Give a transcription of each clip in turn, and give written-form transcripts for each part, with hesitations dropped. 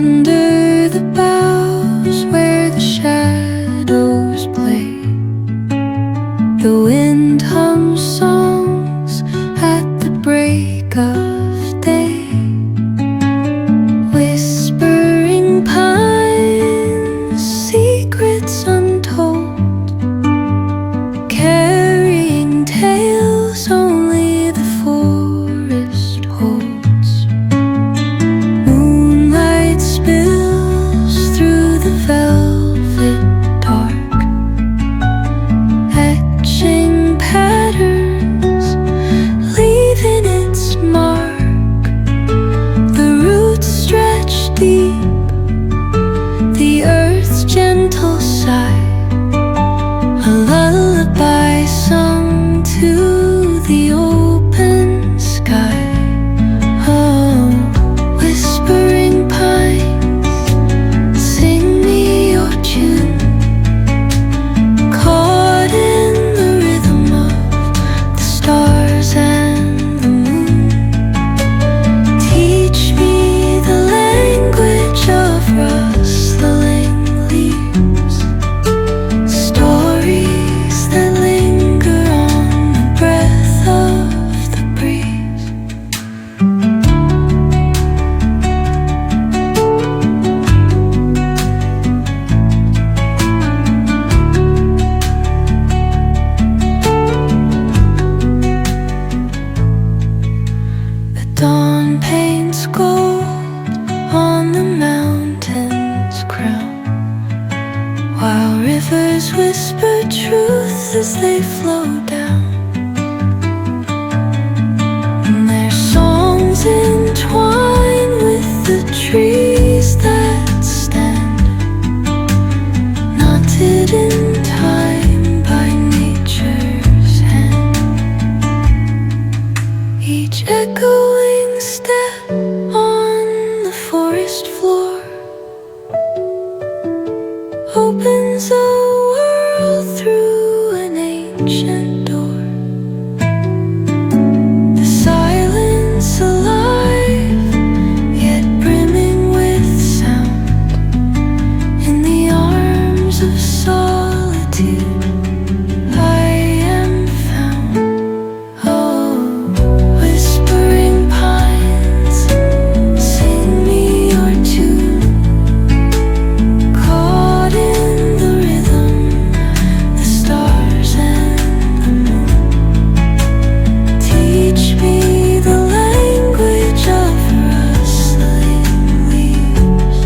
Under the boughs where the shadows play, the wind hums songs at the break of day. Whispering pines, secrets untold, carrying tales only the forest holds. Moonlight spills through the velvet dark, etching patterns, leaving its mark. The roots stretch deep, the earth's gentle sigh, a lullaby sung to the open sky. Oh, whispering pines, sing me your tune, caught in the rhythm of the stars and the moon. Teach me the language of rustling leaves, stories that linger on the breath of the breeze. The dawn paints gold on the mountain's crown, while rivers whisper truth as they flow down. And their songs entwine with the trees that stand, knotted in time by nature's hand. Each echoing step on the forest floor opens a world through an ancient door. The silence alive, yet brimming with sound. In the arms of solitude I am found. Oh, whispering pines, sing me your tune, caught in the rhythm, the stars and the moon. Teach me the language of rustling leaves,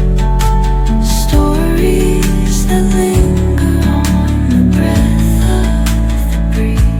stories that linger on the breath of the breeze.